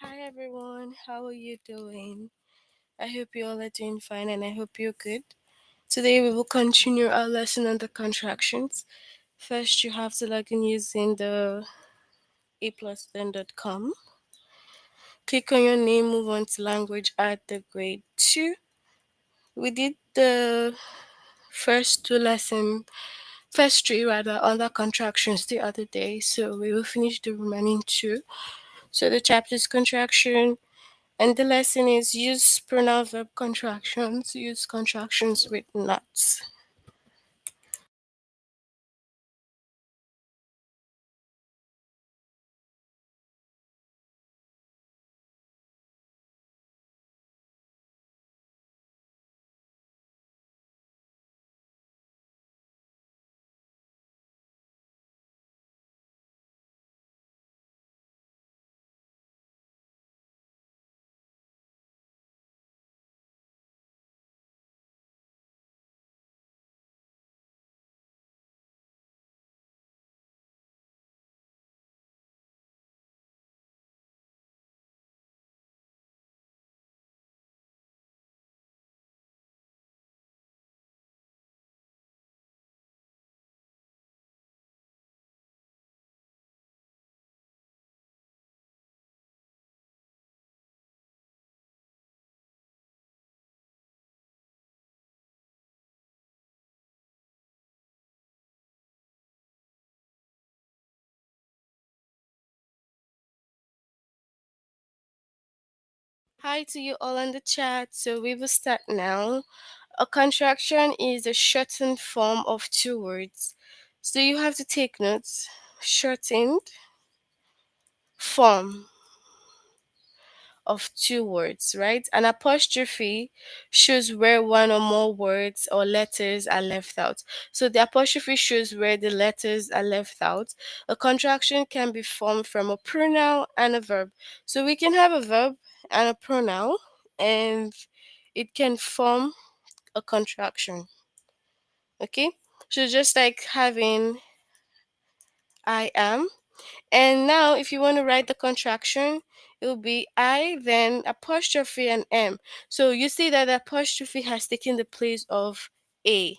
Hi everyone, how are you doing? I hope you all are doing fine and I hope you're good. Today we will continue our lesson on the contractions. First, you have to log in using the apluslearn.com. Click on your name, move on to language at the grade 2. We did the first two lesson, first three rather, under contractions the other day, so we will finish the remaining two. So the chapter is contraction. And the lesson is use pronoun verb contractions. Use contractions with nots. Hi to you all in the chat. So we will start now. A contraction is a shortened form of two words. So you have to take notes. Shortened form of two words, right? An apostrophe shows where one or more words or letters are left out. So the apostrophe shows where the letters are left out. A contraction can be formed from a pronoun and a verb. So we can have a verb and a pronoun, and it can form a contraction. Okay? So just like having I am. And now, if you want to write the contraction, it will be I, then apostrophe and M. So you see that the apostrophe has taken the place of A.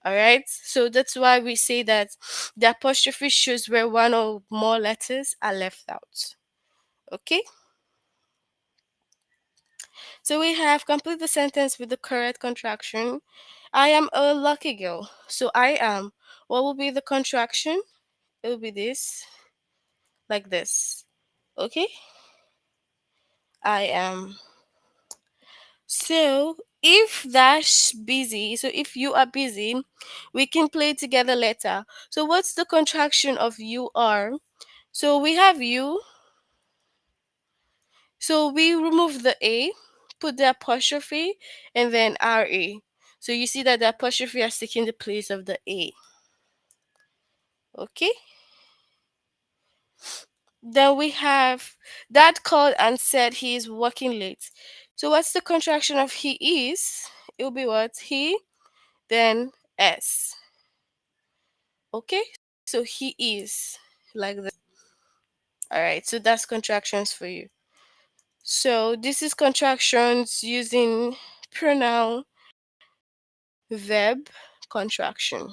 All right. So that's why we say that the apostrophe shows where one or more letters are left out. Okay. So we have complete the sentence with the correct contraction. I am a lucky girl. So I am. What will be the contraction? It will be this, like this. Okay. I am. So if that's busy, so if you are busy, we can play together later. So what's the contraction of you are? So we have you. So we remove the A, put the apostrophe, and then RA. So you see that the apostrophe has taken the place of the A. Okay. Then we have dad called and said he is working late. So what's the contraction of he is? It will be what? He, then S. Okay, so he is like that. All right, so that's contractions for you. So this is contractions using pronoun, verb, contraction.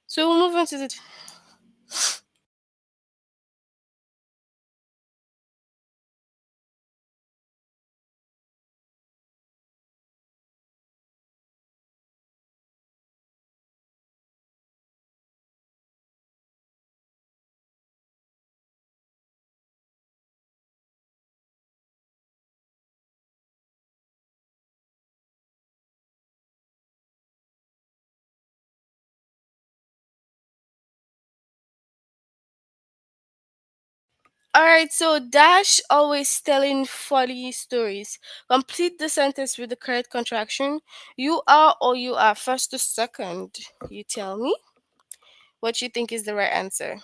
So we'll move on to the. All right, so Dash always telling funny stories. Complete the sentence with the correct contraction. You are or you are first to second. You tell me what you think is the right answer.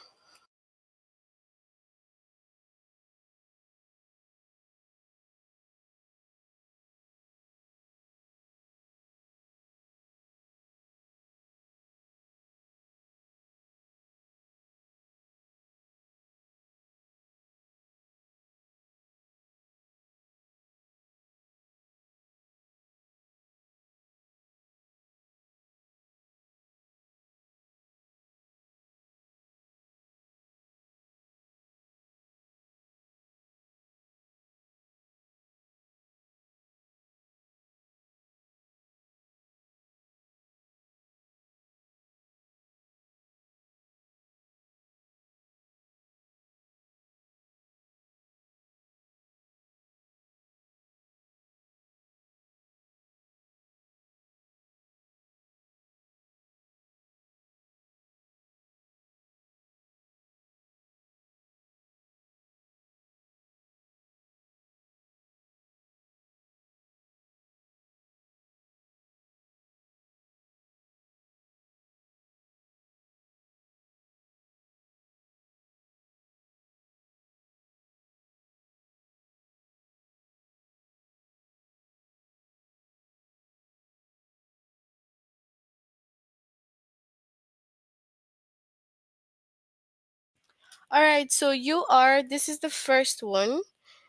All right, so you are, this is the first one.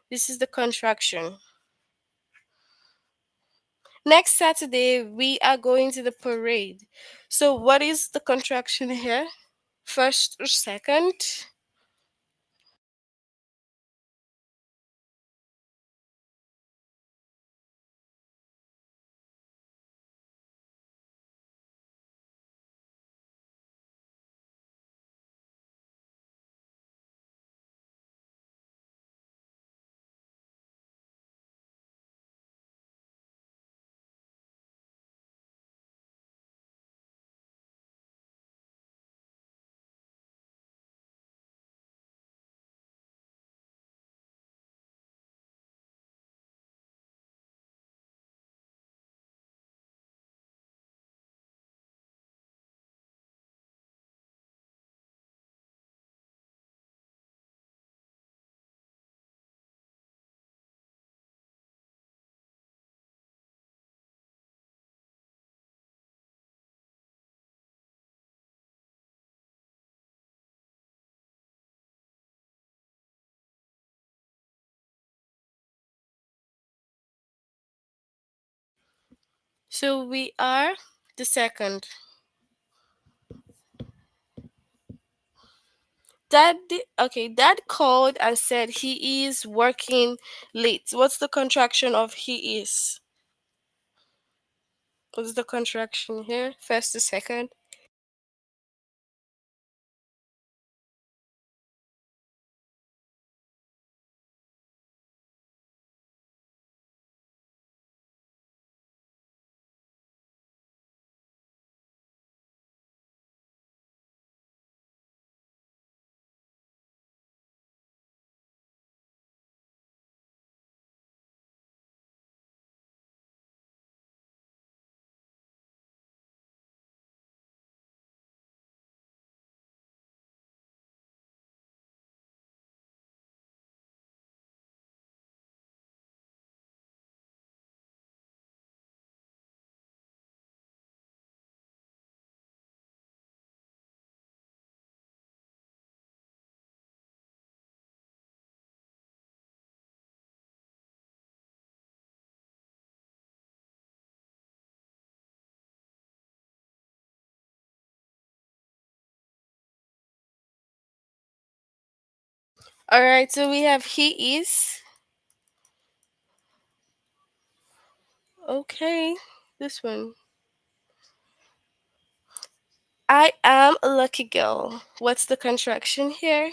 This is the contraction. Next Saturday, we are going to the parade. So, what is the contraction here? First or second? So, we are the second. Okay, dad called and said he is working late. What's the contraction of he is? What's the contraction here? First to second. All right, so we have he is. Okay, this one. I am a lucky girl. What's the contraction here?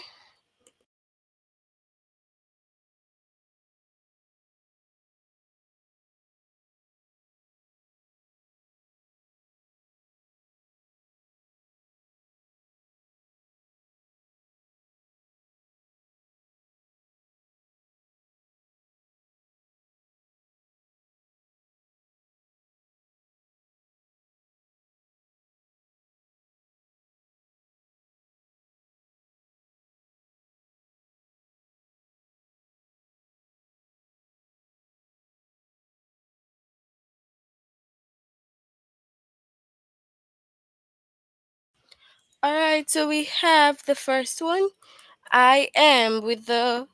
All right, so we have the first one. I am with the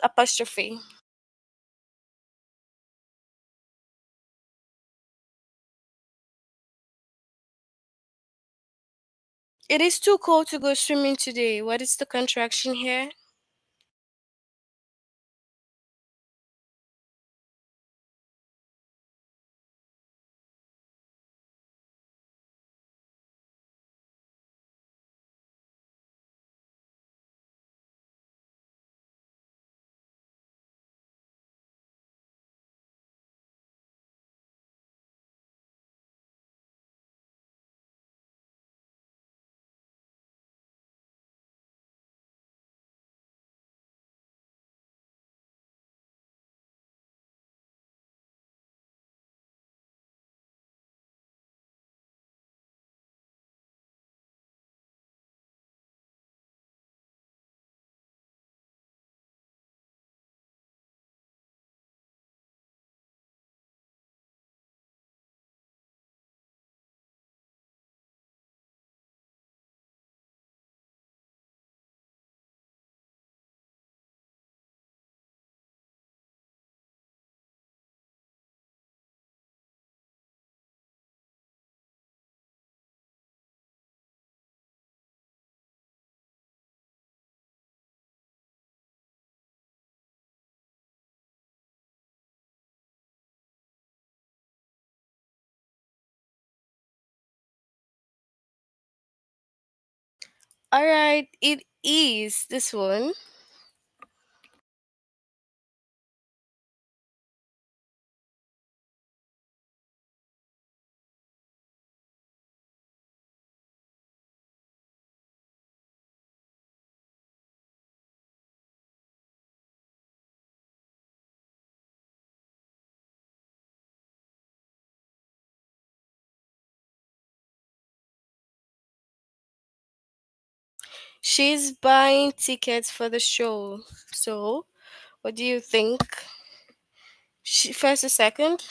apostrophe. It is too cold to go swimming today. What is the contraction here? All right, it is this one. She's buying tickets for the show. So, what do you think? First or second?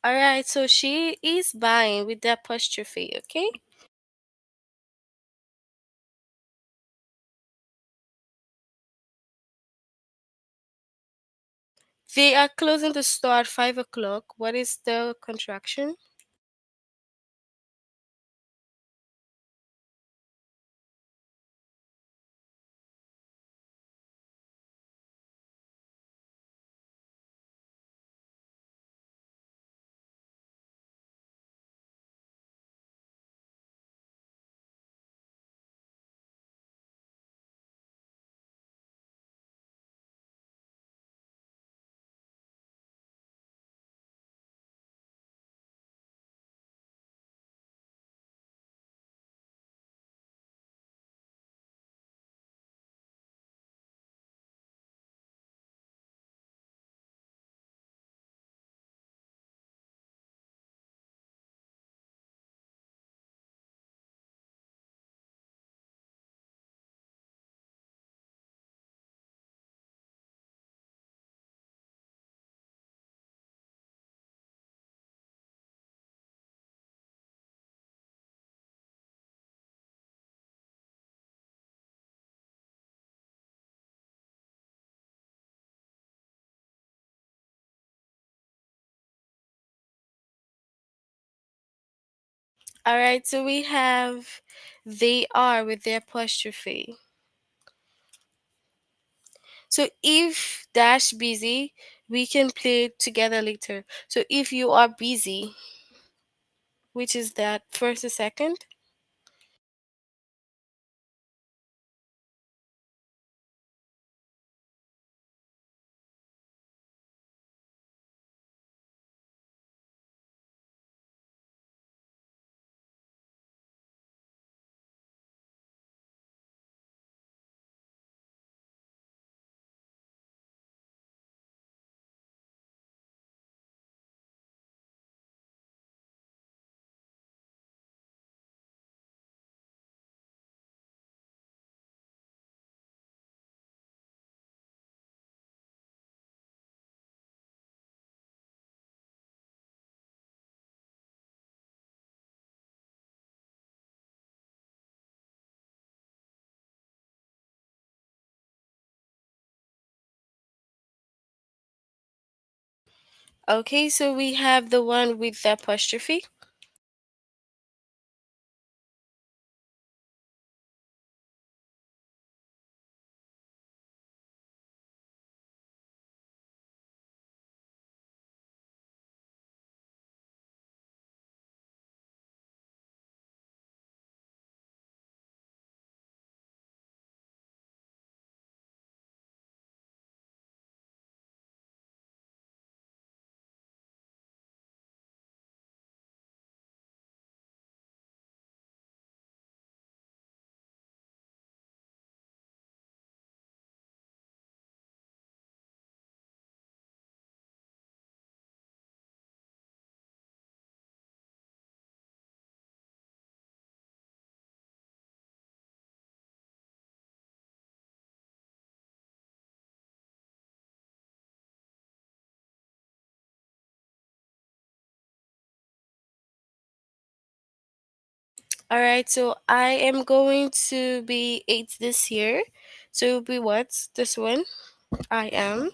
All right, so she is buying with the apostrophe, okay? They are closing the store at 5 o'clock. What is the contraction? All right, so we have they are with the apostrophe. So if dash busy, we can play it together later. So if you are busy, which is that first or second? Okay, so we have the one with the apostrophe. All right, so I am going to be 8 this year. So it will be what? This one? I am.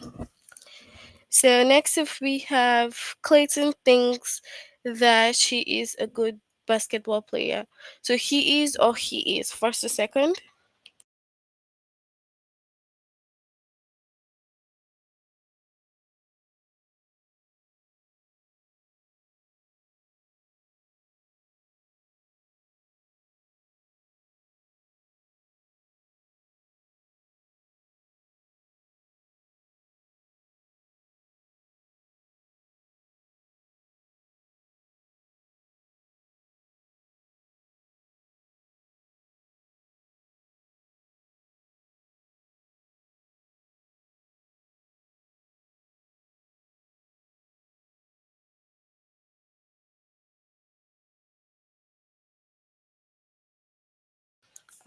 So next if we have Clayton thinks that she is a good basketball player. So he is or he is. First or second?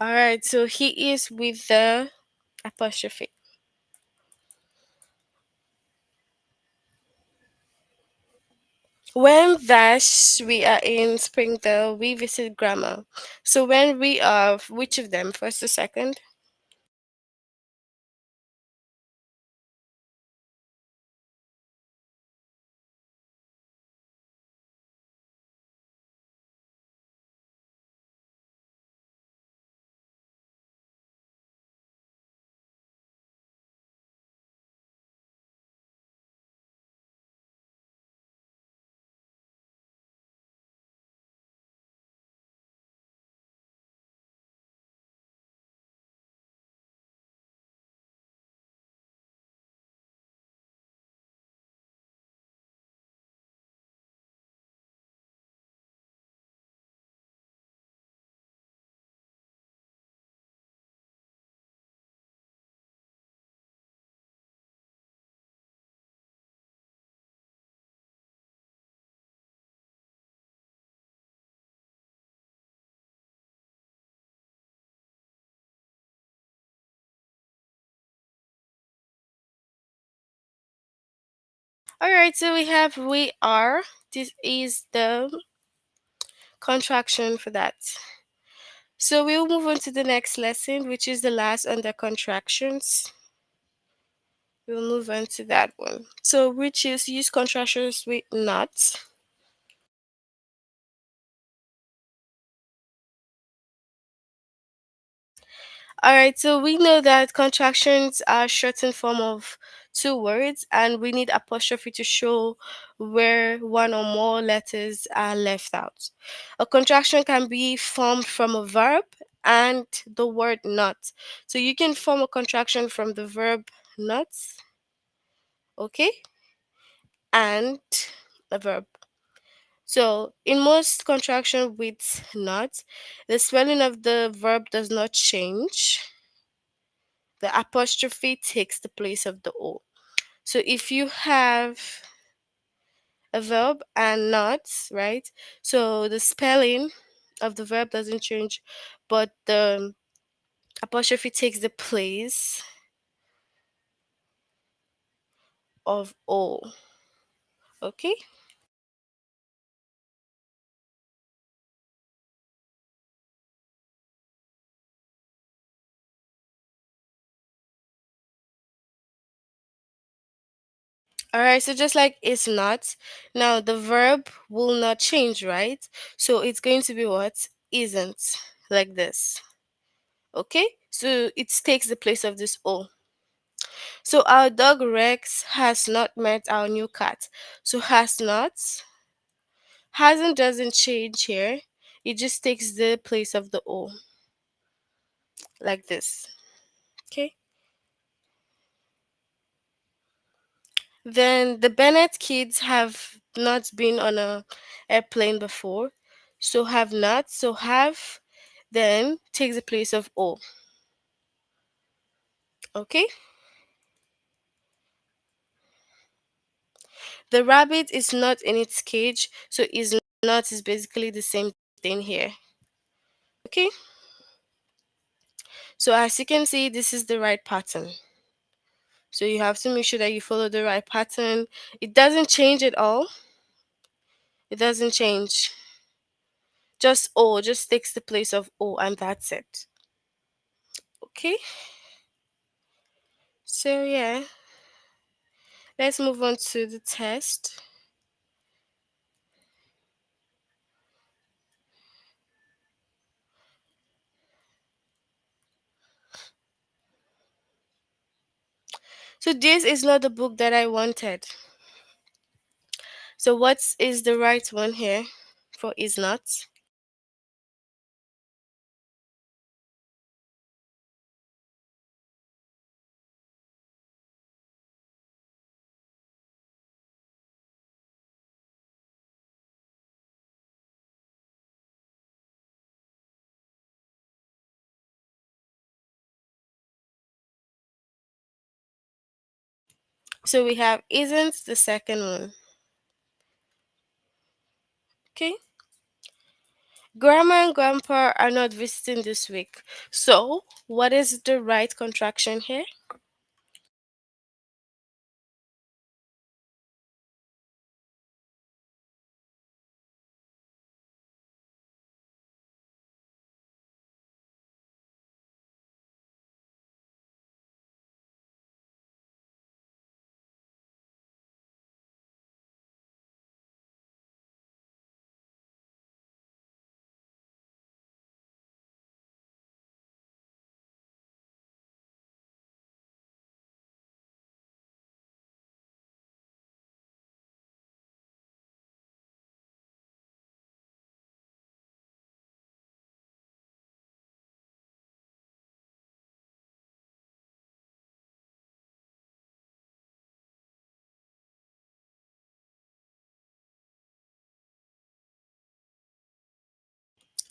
All right, so he is with the apostrophe. When dash we are in Springdale, we visit grammar. So when we are which of them? First or second? All right, so we have we are. This is the contraction for that. So we'll move on to the next lesson, which is the last under contractions. We'll move on to that one. So which is use contractions with not. All right, so we know that contractions are shortened form of two words, and we need apostrophe to show where one or more letters are left out. A contraction can be formed from a verb and the word not. So you can form a contraction from the verb not, okay, and a verb. So in most contraction with not, the spelling of the verb does not change. The apostrophe takes the place of the O. So if you have a verb and not, right? So the spelling of the verb doesn't change, but the apostrophe takes the place of O. Okay? Alright, so just like it's not, now the verb will not change, right? So it's going to be what? Isn't. Like this. Okay? So it takes the place of this O. So our dog Rex has not met our new cat. So has not, hasn't doesn't change here. It just takes the place of the O, like this. Okay. Then the Bennett kids have not been on a airplane before. So have not. So have then takes the place of O. Okay. The rabbit is not in its cage. So is not is basically the same thing here. Okay. So as you can see, this is the right pattern. So you have to make sure that you follow the right pattern. It doesn't change at all. It doesn't change. Just O, just takes the place of O, and that's it. Okay, so yeah, let's move on to the test. So this is not the book that I wanted. So what is the right one here for is not? So we have isn't the second one. Okay. Grandma and grandpa are not visiting this week. So what is the right contraction here?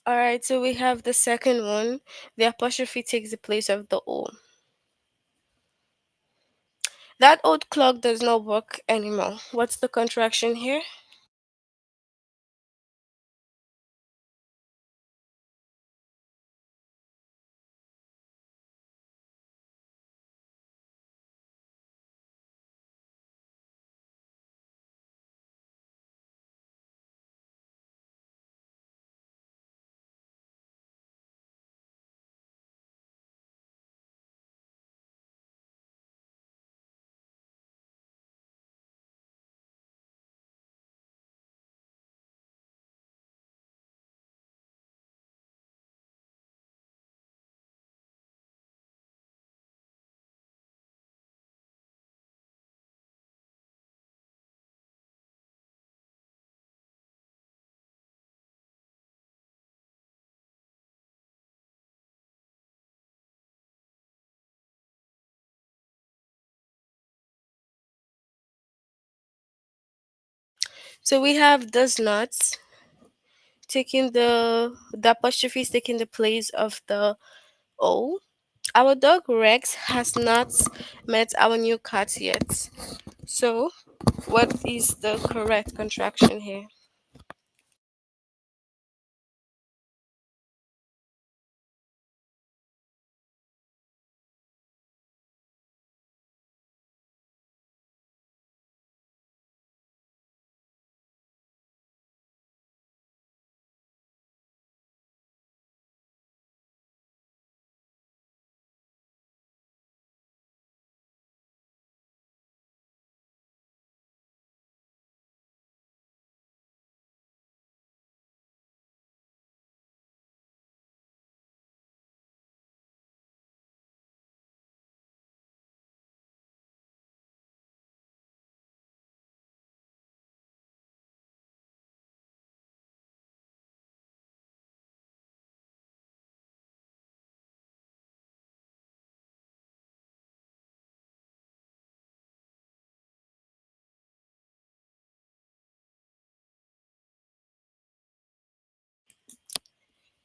All right, so we have the second one. The apostrophe takes the place of the O. That old clock does not work anymore. What's the contraction here? So we have does not taking the apostrophe is taking the place of the O. Our dog Rex has not met our new cat yet. So what is the correct contraction here?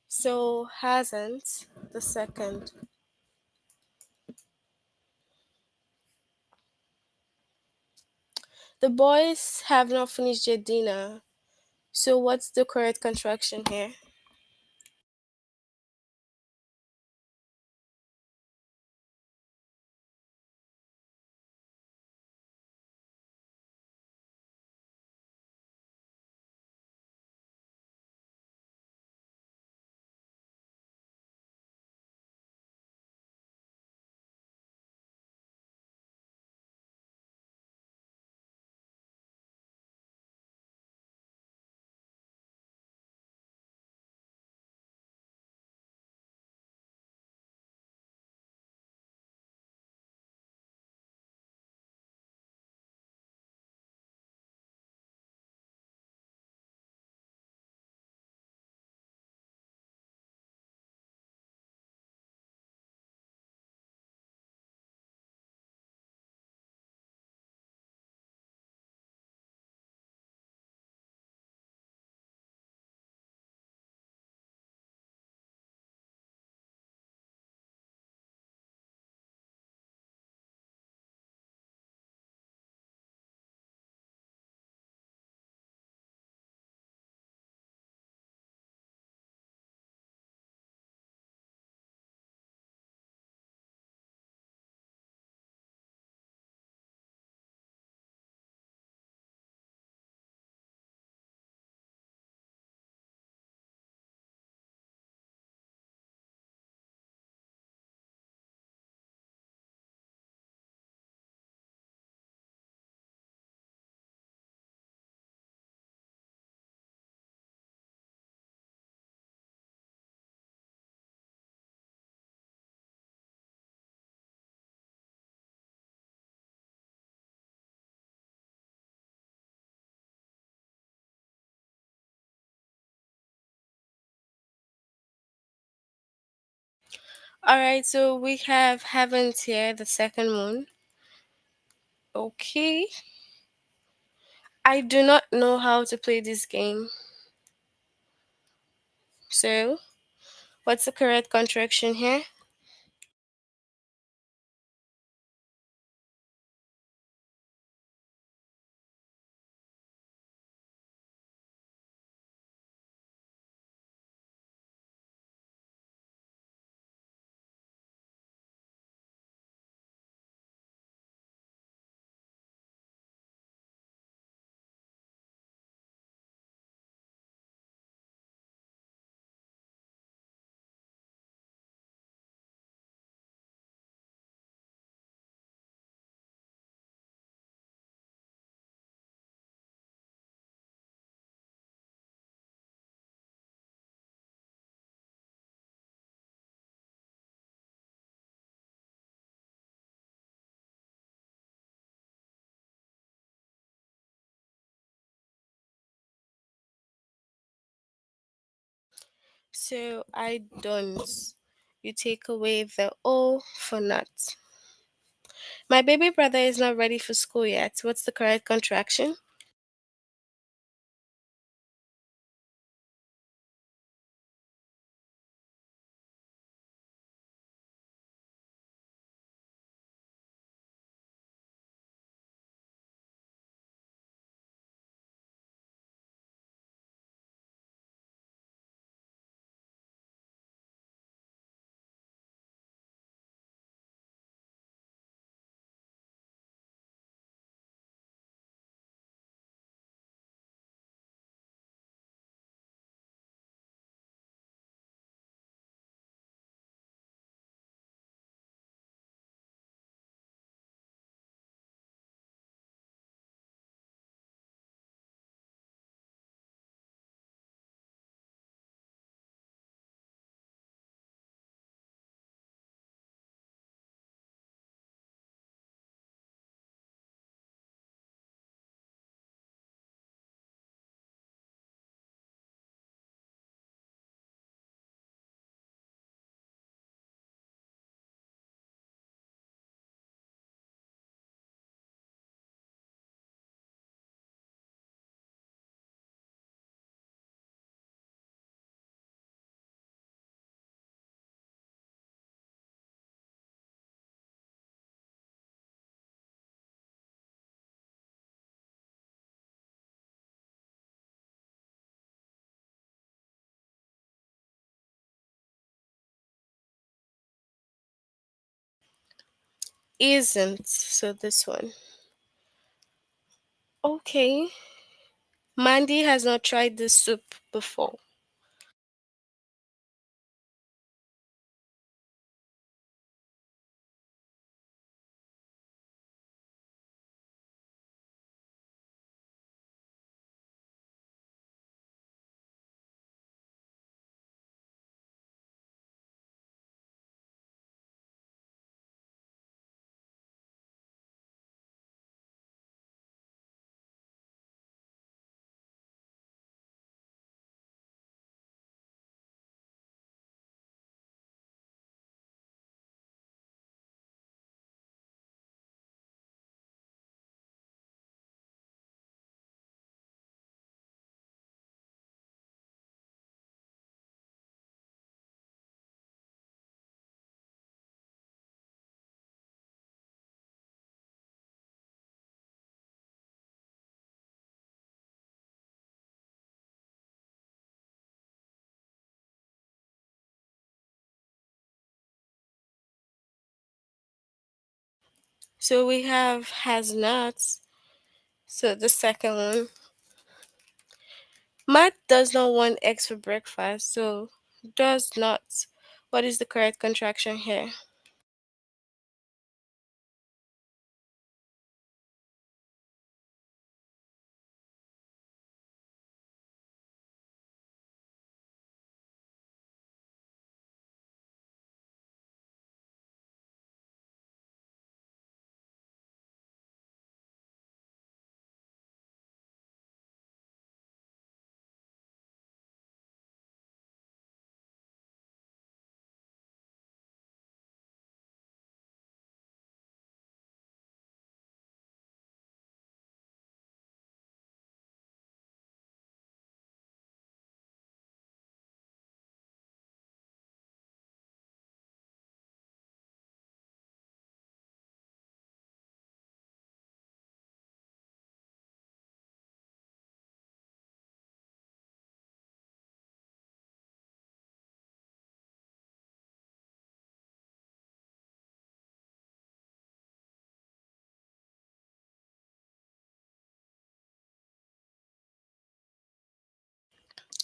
So hasn't the second. The boys have not finished their dinner. So what's the correct contraction here? All right, so we have haven't here, the second one. Okay. I do not know how to play this game. So, what's the correct contraction here? So, I don't. You take away the O for not. My baby brother is not ready for school yet. What's the correct contraction? Isn't. So, this one. Okay. Mandy has not tried this soup before. So, we have has not. So, the second one. Matt does not want eggs for breakfast. So, does not. What is the correct contraction here?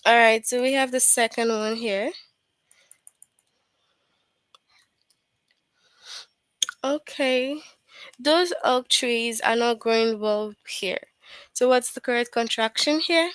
All right, so we have the second one here. Okay, those oak trees are not growing well here. So what's the correct contraction here?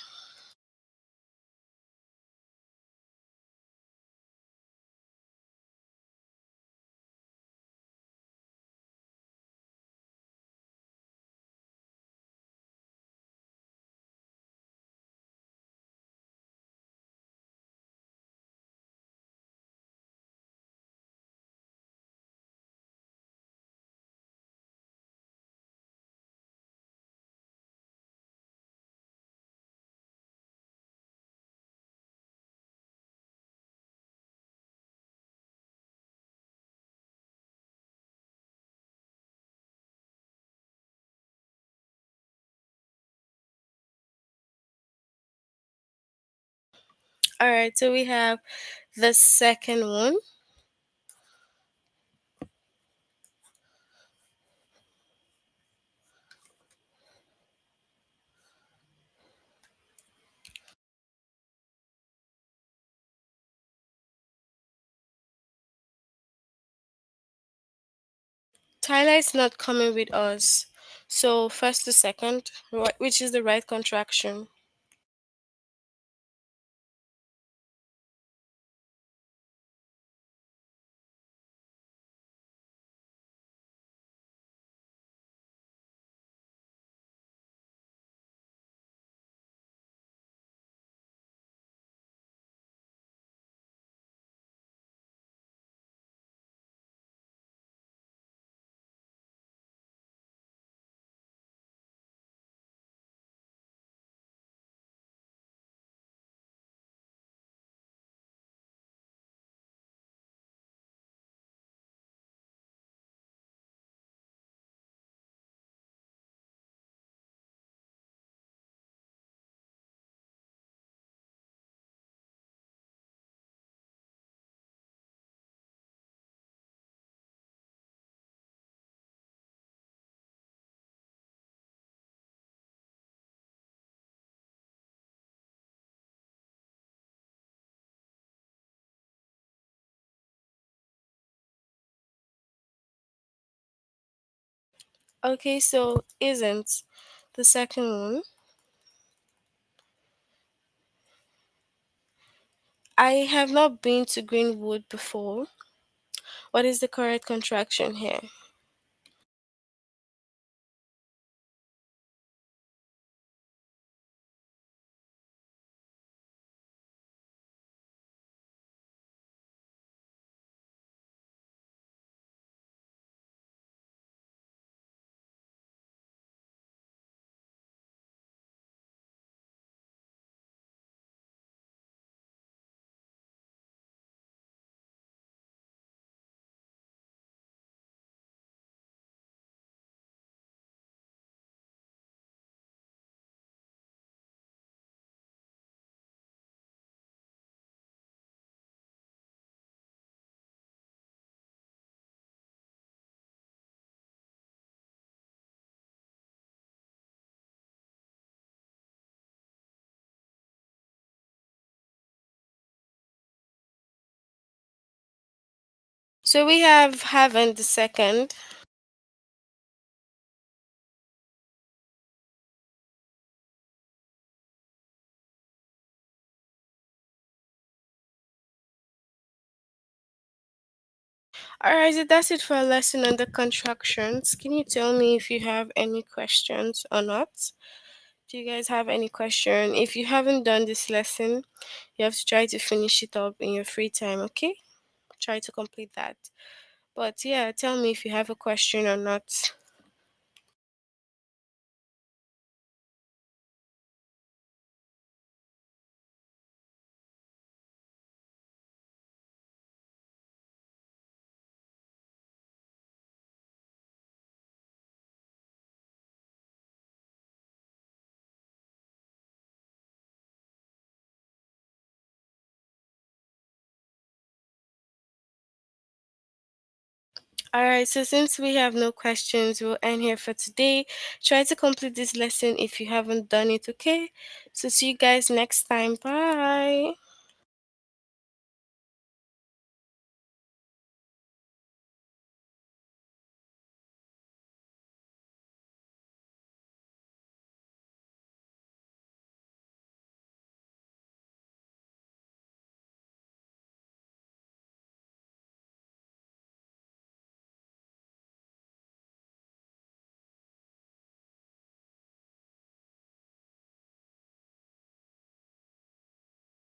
All right, so we have the second one. Tyler is not coming with us. So first to second, which is the right contraction. Okay, so isn't the second one. I have not been to Greenwood before. What is the correct contraction here? So we have haven't the second. Alright, so that's it for our lesson on the contractions. Can you tell me if you have any questions or not? Do you guys have any question? If you haven't done this lesson, you have to try to finish it up in your free time, okay? Try to complete that. But yeah, tell me if you have a question or not. All right, so since we have no questions, we'll end here for today. Try to complete this lesson if you haven't done it, okay? So see you guys next time. Bye.